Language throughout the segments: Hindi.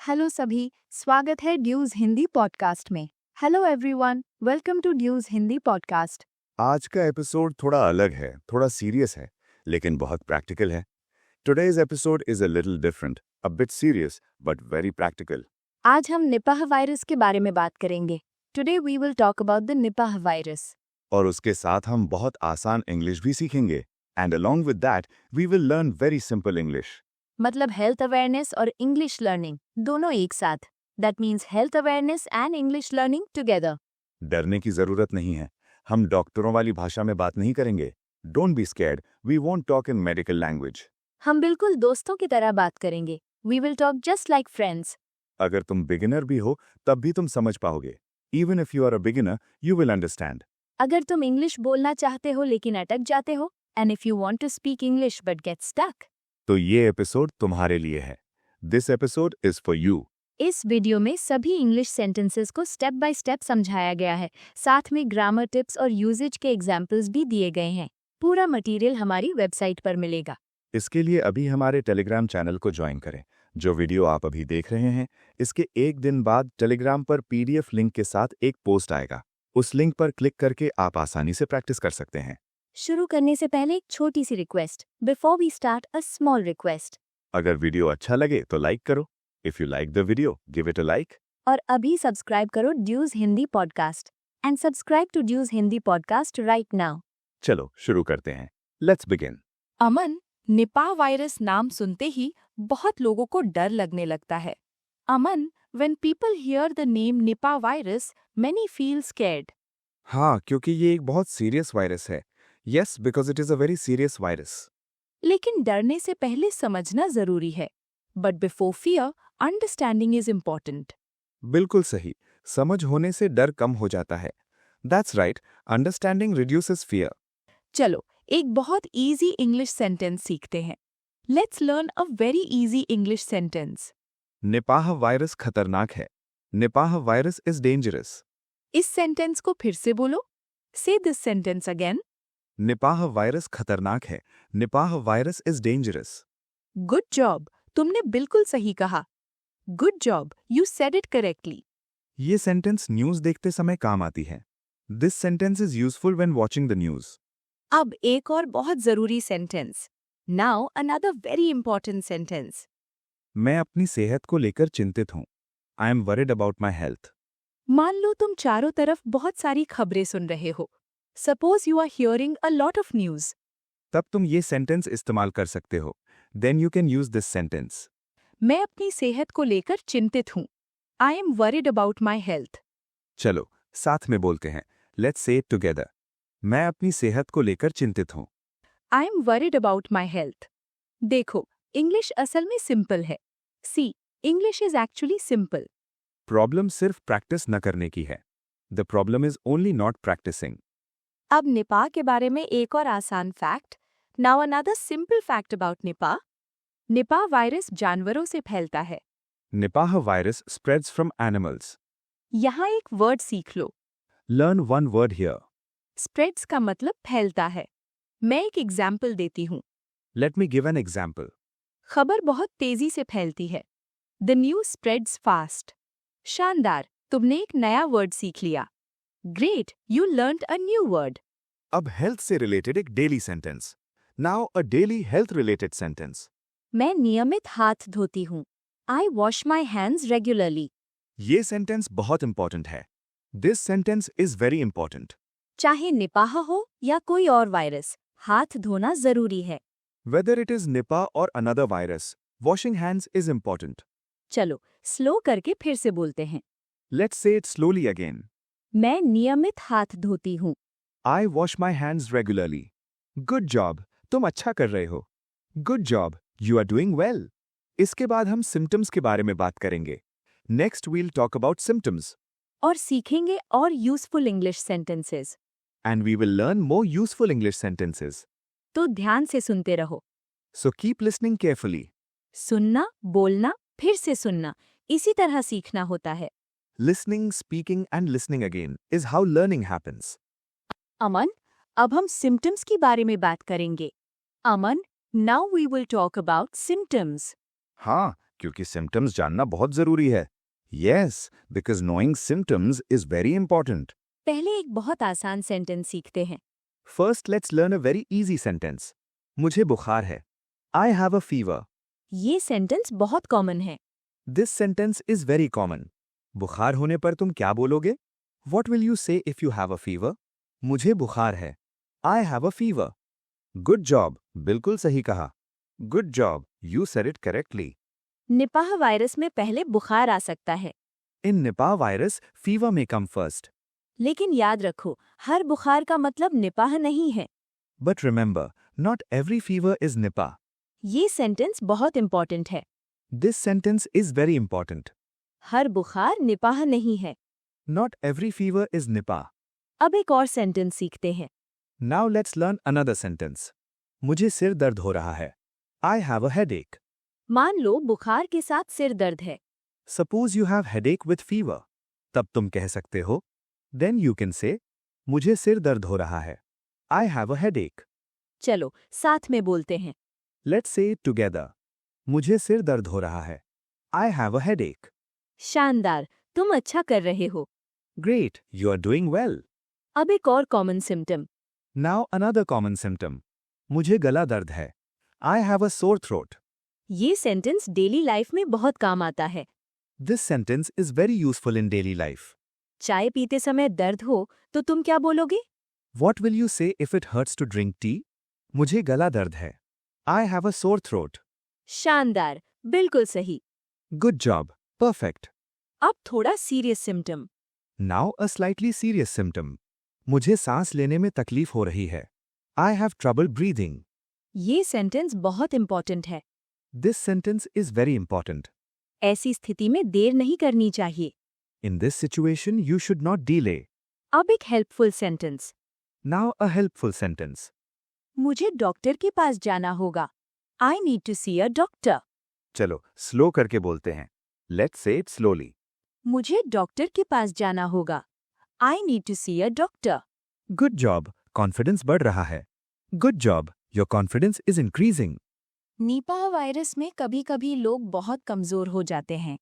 हेलो सभी, स्वागत है ड्यूज हिंदी पॉडकास्ट में। Hello everyone, welcome to Dues Hindi podcast. आज का एपिसोड थोड़ा अलग है, थोड़ा सीरियस है, लेकिन बहुत प्रैक्टिकल है। Today's episode is a little different, a bit serious, but very practical. आज हम निपाह वायरस के बारे में बात करेंगे। Today we will talk about the Nipah virus. और उसके साथ हम बहुत आसान इंग्लिश भी सीखेंगे। And along with that, we will learn very simple English. मतलब हेल्थ अवेयरनेस और इंग्लिश लर्निंग दोनों एक साथ। That means health awareness and English learning together. डरने की जरूरत नहीं है। हम डॉक्टरों वाली भाषा में बात नहीं करेंगे। Don't be scared. We won't talk in medical language. हम बिल्कुल दोस्तों की तरह बात करेंगे। We will talk just like friends. अगर तुम बिगिनर भी हो, तब भी तुम समझ पाओगे। Even if you are a beginner, you will understand. अगर तुम इंग्लिश बोलना चाहते हो लेकिन अटक जाते हो, and if you want to speak English but get stuck, तो ये एपिसोड तुम्हारे लिए है। This episode is for you. इस वीडियो में सभी इंग्लिश सेंटेंसेस को स्टेप बाय स्टेप समझाया गया है। साथ में ग्रामर टिप्स और यूजेज के एग्जाम्पल्स भी दिए गए हैं। पूरा मटेरियल हमारी वेबसाइट पर मिलेगा। इसके लिए अभी हमारे टेलीग्राम चैनल को ज्वाइन करें। जो वीडियो आप अभी देख रहे हैं, इसके एक दिन बाद टेलीग्राम पर पीडीएफ लिंक के साथ एक पोस्ट आएगा। उस लिंक पर क्लिक करके आप आसानी से प्रैक्टिस कर सकते हैं। शुरू करने से पहले एक छोटी सी request. Before we start a small request. अगर वीडियो अच्छा लगे तो लाइक करो। If you like the video, give it a like. और अभी सब्सक्राइब करो Dues Hindi podcast and subscribe to Dues Hindi podcast right now. चलो शुरू करते हैं। Let's begin. Aman, Nipah virus नाम सुनते ही बहुत लोगों को डर लगने लगता है। अमन, when people hear the name Nipah virus, many feel scared. हाँ, क्योंकि ये एक बहुत सीरियस वायरस है। Yes, because it is a very serious virus. लेकिन डरने से पहले समझना जरूरी है। But before fear, understanding is important. बिल्कुल सही। समझ होने से डर कम हो जाता है। That's right, understanding reduces fear. चलो, एक बहुत इजी इंग्लिश सेंटेंस सीखते हैं। Let's learn a very easy English sentence. Nipah virus खतरनाक है। Nipah virus is dangerous. इस सेंटेंस को फिर से बोलो। Say this sentence again. Nipah virus खतरनाक है। Nipah virus is dangerous. Good job. तुमने बिल्कुल सही कहा। Good job. You said it correctly. ये सेंटेंस न्यूज देखते समय काम आती है। This sentence is useful when watching the news. अब एक और बहुत जरूरी sentence. Now another very important sentence. मैं अपनी सेहत को लेकर चिंतित हूँ। I am worried about my health. मान लो तुम चारों तरफ बहुत सारी खबरें सुन रहे हो। Suppose you are hearing a lot of news. तब तुम ये सेंटेंस इस्तेमाल कर सकते हो। Then you can use this sentence. मैं अपनी सेहत को लेकर चिंतित हूँ। I am worried about my health. चलो साथ में बोलते हैं। Let's say it together. मैं अपनी सेहत को लेकर चिंतित हूँ। I am worried about my health. देखो, इंग्लिश असल में सिंपल है। See, English is actually simple. Problem सिर्फ प्रैक्टिस न करने की है। The problem is only not practicing. अब निपाह के बारे में एक और आसान fact. Now another simple fact about Nipah. Nipah virus जानवरों से फैलता है। Nipah virus spreads from animals. यहाँ एक वर्ड सीख लो। Learn one word here. Spreads का मतलब फैलता है। मैं एक एग्जाम्पल देती हूँ। Let me give an example. खबर बहुत तेजी से फैलती है। The news spreads fast. शानदार, तुमने एक नया वर्ड सीख लिया। Great, you learned a new word. अब हेल्थ से रिलेटेड एक डेली सेंटेंस। नाउ अ डेली हेल्थ रिलेटेड सेंटेंस। मैं नियमित हाथ धोती हूँ। I wash my hands regularly. ये सेंटेंस बहुत इंपॉर्टेंट है। This sentence is very important. चाहे निपाह हो या कोई और वायरस, हाथ धोना जरूरी है। वेदर इट इज निपा और another virus, washing hands is important. चलो स्लो करके फिर से बोलते हैं। Let's say it slowly again. मैं नियमित हाथ धोती हूँ। I wash my hands regularly. Good job, तुम अच्छा कर रहे हो। Good job, you are doing well. इसके बाद हम सिम्टम्स के बारे में बात करेंगे। Next we'll talk about symptoms. और सीखेंगे और useful English sentences. And we will learn more useful English sentences. तो ध्यान से सुनते रहो। So keep listening carefully. सुनना, बोलना, फिर से सुनना, इसी तरह सीखना होता है। Listening, speaking and listening again is how learning happens. अमन, अब हम सिम्टम्स की बारे में बात करेंगे। Aman, now we will talk about symptoms. हाँ, क्योंकि सिम्टम्स जानना बहुत जरूरी है। Yes, because knowing symptoms is very important. पहले एक बहुत आसान सेंटेंस सीखते हैं। First let's learn a very easy sentence. मुझे बुखार है। I have a fever. ये सेंटेंस बहुत कॉमन है। This sentence is very common. बुखार होने पर तुम क्या बोलोगे? What will you say if you have a fever? मुझे बुखार है। I have a fever. Good job, बिल्कुल सही कहा। Good job, you said it correctly. Nipah virus में पहले बुखार आ सकता है, इन निपाह वायरस फीवर में कम फर्स्ट। लेकिन याद रखो, हर बुखार का मतलब निपाह नहीं है। But remember, not every fever is Nipah. ये सेंटेंस बहुत इंपॉर्टेंट है। This sentence is very important. हर बुखार निपाह नहीं है। Not every fever is Nipah. अब एक और सेंटेंस सीखते हैं। Now let's learn another sentence. मुझे सिर दर्द हो रहा है। I have a headache. मान लो बुखार के साथ सिर दर्द है। Suppose you have headache with fever. तब तुम कह सकते हो, देन यू कैन से, मुझे सिर दर्द हो रहा है। I have a headache. चलो साथ में बोलते हैं। Let's say it together. मुझे सिर दर्द हो रहा है। I have a headache. शानदार, तुम अच्छा कर रहे हो। Great, you are doing well. अब एक और common symptom. Now another common symptom. मुझे गला दर्द है। I have a sore throat. ये सेंटेंस डेली लाइफ में बहुत काम आता है। This sentence is very useful in daily life. चाय पीते समय दर्द हो तो तुम क्या बोलोगे? What will you say if it hurts to drink tea? मुझे गला दर्द है। I have a sore throat. शानदार, बिल्कुल सही। Good job, perfect. अब थोड़ा serious symptom. Now a slightly serious symptom. मुझे सांस लेने में तकलीफ हो रही है। I have trouble breathing. ये सेंटेंस बहुत इंपॉर्टेंट है। This sentence is very important. ऐसी स्थिति में देर नहीं करनी चाहिए। In this situation you should not delay. अब एक helpful sentence. Now a helpful sentence. मुझे डॉक्टर के पास जाना होगा। I need to see a doctor. चलो स्लो करके बोलते हैं। Let's say it slowly. मुझे डॉक्टर के पास जाना होगा। I need to see a doctor. Good job, confidence बढ़ रहा है। Good job, your confidence is increasing. Nipah virus में कभी-कभी लोग बहुत कमजोर हो जाते हैं।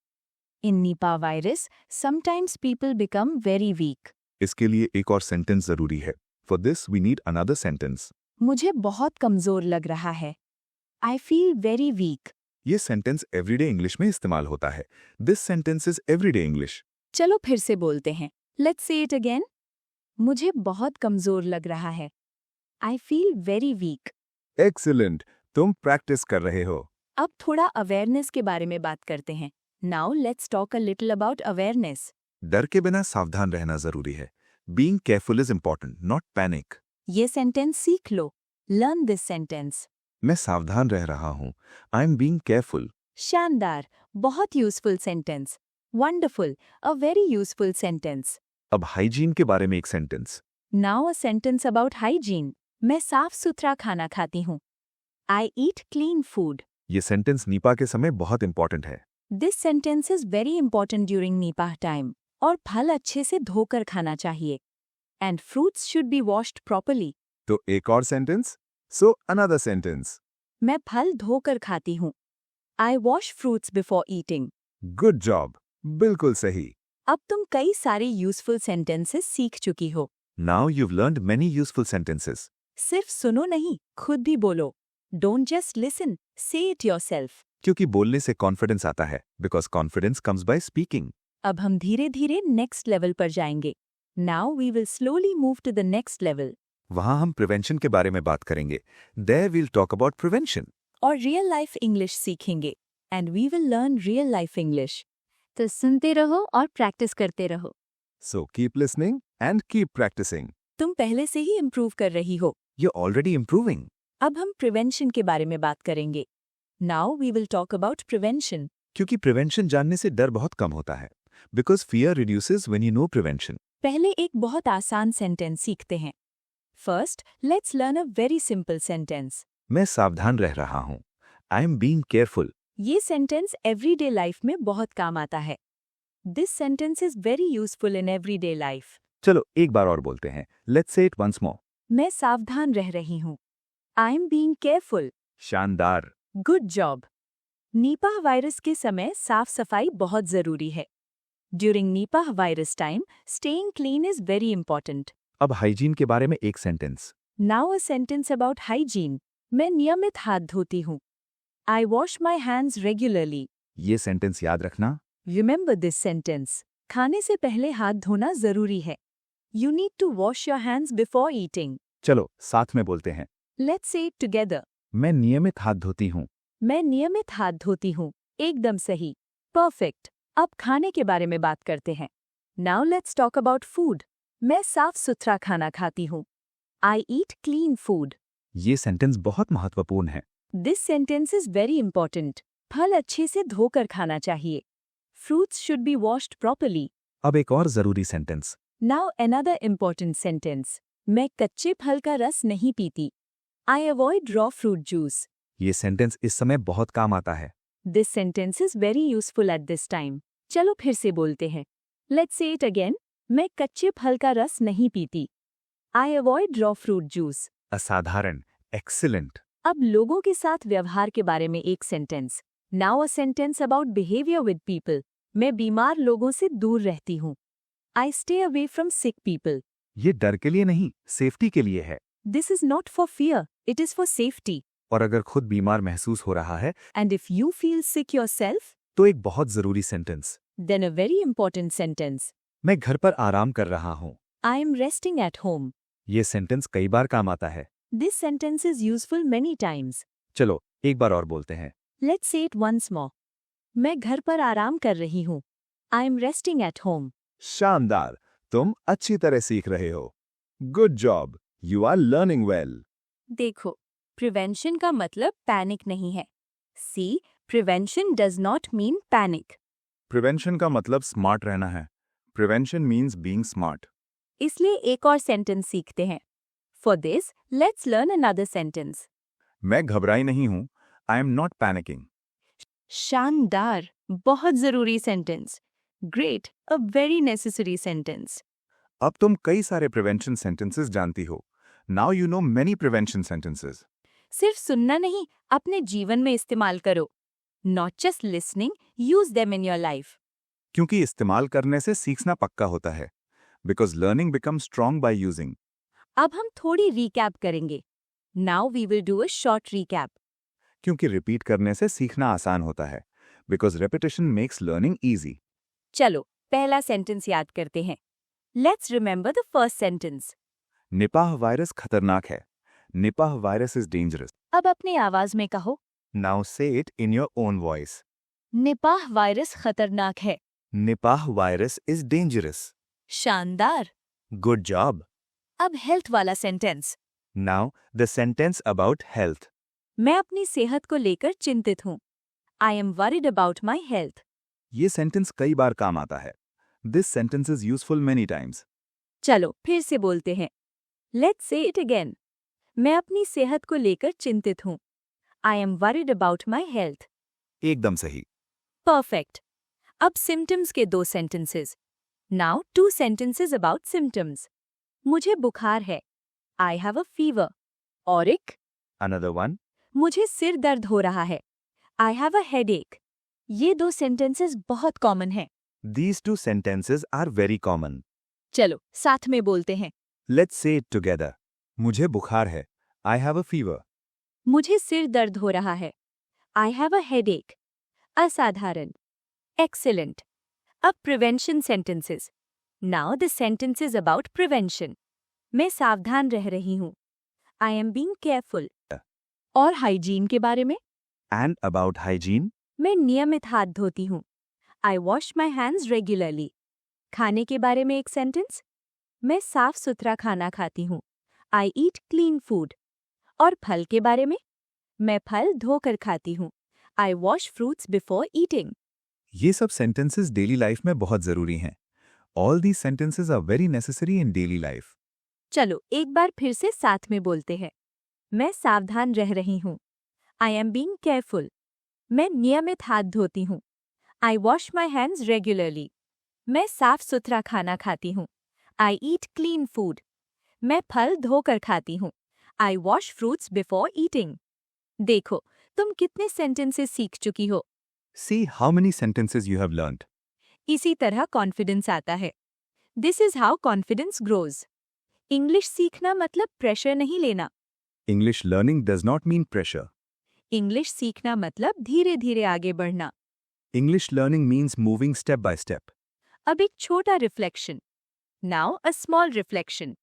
In Nipah virus sometimes people become very weak. इसके लिए एक और सेंटेंस जरूरी है। For this we need another sentence. मुझे बहुत कमजोर लग रहा है। I feel very weak. ये सेंटेंस एवरीडे इंग्लिश में इस्तेमाल होता है। This sentence is everyday English. चलो फिर से बोलते हैं। Let's say it again. मुझे बहुत कमजोर लग रहा है। I feel very week. Excellent, तुम प्रैक्टिस कर रहे हो। अब थोड़ा अवेयरनेस के बारे में बात करते हैं। Now let's talk a little about awareness. डर के बिना सावधान रहना जरूरी है। Being careful is important, not panic. ये सेंटेंस सीख लो। Learn this sentence. मैं सावधान रह रहा हूँ। I am being careful. शानदार, बहुत useful sentence. Wonderful, a very useful sentence. अब हाइजीन के बारे में एक sentence. Now a sentence about hygiene. मैं साफ सुथरा खाना खाती हूँ। आई ईट क्लीन फूड। ये सेंटेंस निपा के समय बहुत इंपॉर्टेंट है। This sentence is very important during Nipah time. और फल अच्छे से धोकर खाना चाहिए। And fruits should be washed properly. तो एक और सेंटेंस। So another sentence. मैं फल धोकर खाती हूँ। I wash fruits before eating. Good job, बिल्कुल सही। अब तुम कई सारे यूजफुल सेंटेंसेस सीख चुकी हो। Now you've learned many useful sentences. सिर्फ सुनो नहीं, खुद भी बोलो। डोंट जस्ट लिसन, से इट योरसेल्फ। क्योंकि बोलने से कॉन्फिडेंस आता है, because confidence comes by speaking. अब हम धीरे धीरे नेक्स्ट लेवल पर जाएंगे। Now we will slowly move to the next level. वहाँ हम प्रिवेंशन के बारे में बात करेंगे। There we'll talk about prevention. और रियल लाइफ इंग्लिश सीखेंगे। And we will learn real life English. तो सुनते रहो और प्रैक्टिस करते रहो। So keep listening and keep practicing. तुम पहले से ही इम्प्रूव कर रही हो। You're already improving. अब हम प्रिवेंशन के बारे में बात करेंगे। Now we will talk about prevention. क्योंकि प्रिवेंशन जानने से डर बहुत कम होता है। Because fear reduces when you know prevention. पहले एक बहुत आसान सेंटेंस सीखते हैं। First, let's learn a very simple sentence. मैं सावधान रह रहा हूँ। I am being careful. ये सेंटेंस एवरीडे लाइफ में बहुत काम आता है। This sentence is very useful in everyday life. चलो एक बार और बोलते हैं। Let's say it once more. मैं सावधान रह रही हूँ। I am being careful. शानदार। Good job. निपाह वायरस के समय साफ सफाई बहुत जरूरी है। During Nipah virus time, staying clean is very important. अब हाइजीन के बारे में एक sentence. Now a sentence about hygiene. मैं नियमित हाथ धोती हूँ। I wash my hands regularly. ये सेंटेंस याद रखना। Remember this sentence. खाने से पहले हाथ धोना जरूरी है। You need to wash your hands before eating. चलो साथ में बोलते हैं। Let's say it together. मैं नियमित हाथ धोती हूँ। मैं नियमित हाथ धोती हूँ। एकदम सही। परफेक्ट। अब खाने के बारे में बात करते हैं। Now let's talk about food. मैं साफ सुथरा खाना खाती हूँ। आई ईट क्लीन फूड। ये सेंटेंस बहुत महत्वपूर्ण है। This sentence is very important. फल अच्छे से धोकर खाना चाहिए। Fruits should be washed properly. अब एक और जरूरी sentence. Now another important sentence. मैं कच्चे फल का रस नहीं पीती। I avoid raw fruit juice. ये सेंटेंस इस समय बहुत काम आता है। This sentence is very useful at this time. चलो फिर से बोलते हैं। Let's say it again. मैं कच्चे फल का रस नहीं पीती। I avoid raw fruit juice. असाधारण, एक्सीलेंट। अब लोगों के साथ व्यवहार के बारे में एक sentence. Now a sentence about behaviour with people. मैं बीमार लोगों से दूर रहती हूँ। I stay away from sick people. ये डर के लिए नहीं, सेफ्टी के लिए है। This is not for fear, it is for safety. और अगर खुद बीमार महसूस हो रहा है and if you feel sick yourself, तो एक बहुत जरूरी sentence. Then a very important sentence. मैं घर पर आराम कर रहा हूँ। I am resting at home. ये सेंटेंस कई बार काम आता है। This sentence is useful many times. चलो एक बार और बोलते हैं। Let's say it once more. मैं घर पर आराम कर रही हूँ। I am resting at home. शानदार, तुम अच्छी तरह सीख रहे हो। Good job, you are learning well. देखो, प्रिवेंशन का मतलब पैनिक नहीं है। See, prevention does not mean panic. Prevention का मतलब स्मार्ट रहना है। Prevention means being smart. इसलिए एक और सेंटेंस सीखते हैं। For this, let's learn another sentence. मैं घबराई नहीं हूँ। I am not panicking. शानदार, बहुत जरूरी सेंटेंस। ग्रेट, अ वेरी नेसेसरी सेंटेंस। अब तुम कई सारे प्रिवेंशन सेंटेंसेस जानती हो। Now you know many prevention sentences. सिर्फ सुनना नहीं, अपने जीवन में इस्तेमाल करो। Not just listening, use them in your life. क्योंकि इस्तेमाल करने से सीखना पक्का होता है। Because learning become strong by using. अब हम थोड़ी रिकैप करेंगे। Now we will do a short recap. क्योंकि रिपीट करने से सीखना आसान होता है। Because repetition makes learning easy. चलो पहला सेंटेंस याद करते हैं। Let's remember the first sentence. Nipah virus खतरनाक है। Nipah virus is dangerous. अब अपनी आवाज में कहो। Now say it in your own voice. Nipah virus खतरनाक है। Nipah virus is dangerous. शानदार। Good job. अब हेल्थ वाला sentence. Now the sentence about health. मैं अपनी सेहत को लेकर चिंतित हूँ। I am worried about my health. ये सेंटेंस कई बार काम आता है। This sentence is useful many times. चलो फिर से बोलते हैं। Let's say it again. मैं अपनी सेहत को लेकर चिंतित हूँ। I am worried about my health. एकदम सही। परफेक्ट। अब सिम्टम्स के दो sentences. Now two sentences about symptoms. मुझे बुखार है। I have a fever. और एक, अनदर वन। मुझे सिर दर्द हो रहा है। I have a headache. ये दो सेंटेंसेस बहुत कॉमन हैं। These two sentences are very common. चलो साथ में बोलते हैं। Let's say it together. मुझे बुखार है। I have a fever. मुझे सिर दर्द हो रहा है। I have a headache. असाधारण। एक्सीलेंट। अब prevention sentences. Now the sentences about prevention. मैं सावधान रह रही हूँ। I am being careful. और हाइजीन के बारे में। And about hygiene. मैं नियमित हाथ धोती हूँ। I wash my hands regularly. खाने के बारे में एक सेंटेंस। मैं साफ सुथरा खाना खाती हूँ। आई ईट क्लीन फूड। और फल के बारे में। मैं फल धोकर खाती हूँ। I wash fruits before eating. ये सब sentences daily life में बहुत जरूरी हैं। All these sentences are very necessary in daily life. चलो एक बार फिर से साथ में बोलते हैं। मैं सावधान रह रही हूँ। I am being careful. मैं नियमित हाथ धोती हूँ। I wash my hands regularly. मैं साफ सुथरा खाना खाती हूँ। आई ईट क्लीन फूड। मैं फल धोकर खाती हूँ। I wash fruits before eating. देखो, तुम कितने सेंटेंसेस सीख चुकी हो? See how many sentences you have learned. इसी तरह कॉन्फिडेंस आता है. This is how confidence grows. English सीखना मतलब प्रेशर नहीं लेना. English learning does not mean pressure. English सीखना मतलब धीरे धीरे आगे बढ़ना. English learning means moving step by step. अब एक छोटा reflection. Now a small reflection.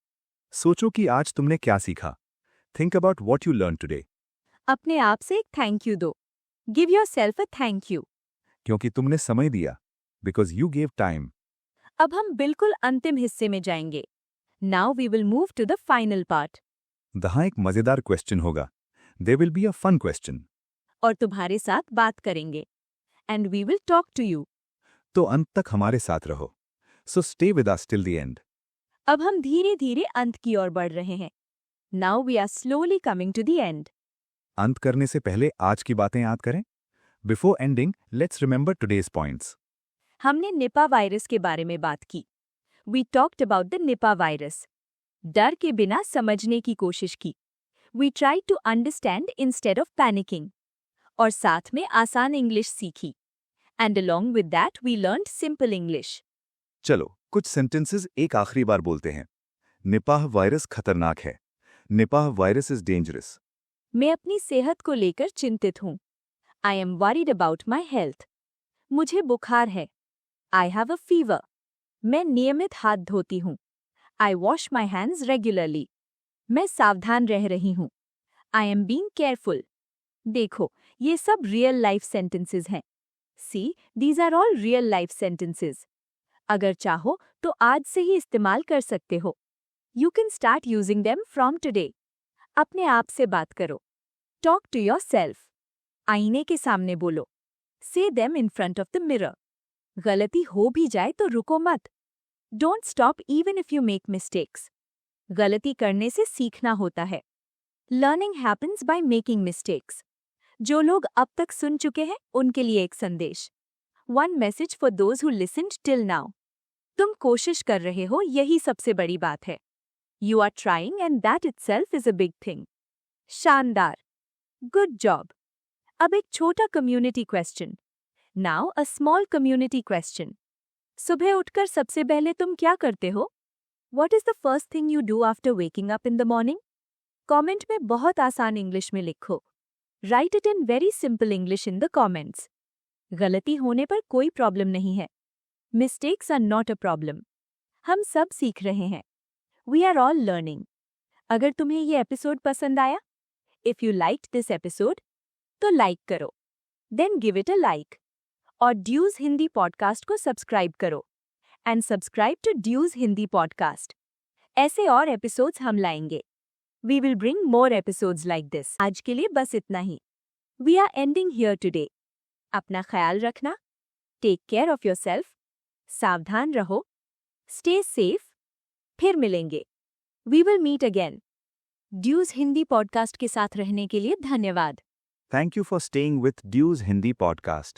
सोचो कि आज तुमने क्या सीखा. Think about what you learned today. अपने आप से एक थैंक यू दो. Give your self a thank you. क्योंकि तुमने समय दिया. Because you gave time. अब हम बिल्कुल अंतिम हिस्से में जाएंगे. Now we will move to the final part. यहाँ एक मजेदार क्वेश्चन होगा. There will be a fun question. और तुम्हारे साथ बात करेंगे. And we will talk to you. तो अंत तक हमारे साथ रहो. So stay with us till the end. अब हम धीरे धीरे अंत की ओर बढ़ रहे हैं. Now we are slowly coming to the end. अंत करने से पहले आज की बातें याद करें. Before ending, let's remember today's points. हमने निपा वायरस के बारे में बात की. We talked about the Nipah virus. डर के बिना समझने की कोशिश की. We try to understand instead of panicking. और साथ में आसान इंग्लिश सीखी. And along with that we learned simple English. चलो कुछ सेंटेंसेस एक आखिरी बार बोलते हैं. निपाह वायरस खतरनाक है. Nipah virus is dangerous. मैं अपनी सेहत को लेकर चिंतित हूँ. I am worried about my health. मुझे बुखार है. I have a fever. मैं नियमित हाथ धोती हूँ. I wash my hands regularly. मैं सावधान रह रही हूँ. I am being careful. देखो, ये सब रियल लाइफ सेंटेंसेस हैं. See, these are all real life sentences. अगर चाहो तो आज से ही इस्तेमाल कर सकते हो. You can start using them from today. अपने आप से बात करो. Talk to yourself. आईने के सामने बोलो. Say them in front of the mirror. गलती हो भी जाए तो रुको मत. Don't stop even if you make mistakes. गलती करने से सीखना होता है. Learning happens by making mistakes. जो लोग अब तक सुन चुके हैं उनके लिए एक संदेश. One message for those who listened till now. तुम कोशिश कर रहे हो, यही सबसे बड़ी बात है. You are trying and that itself is a big thing. शानदार. Good job. अब एक छोटा community question. Now a small community question. सुबह उठकर सबसे पहले तुम क्या करते हो? What is the first thing you do after waking up in the morning? Comment में बहुत आसान इंग्लिश में लिखो. Write it in very simple English in the comments. गलती होने पर कोई प्रॉब्लम नहीं है. Mistakes are not a problem. हम सब सीख रहे हैं. We are all learning. अगर तुम्हें ये एपिसोड पसंद आया, if you liked this episode, तो लाइक करो. Then give it a like. और ड्यूज हिंदी पॉडकास्ट को सब्सक्राइब करो. And subscribe to Dues Hindi podcast. ऐसे और एपिसोड्स हम लाएंगे. We will bring more episodes like this. आज के लिए बस इतना ही. We are ending here today. अपना ख्याल रखना. Take care of yourself. सावधान रहो. Stay safe. फिर मिलेंगे. We will meet again. Dues Hindi podcast के साथ रहने के लिए धन्यवाद. Thank you for staying with Dues Hindi Podcast.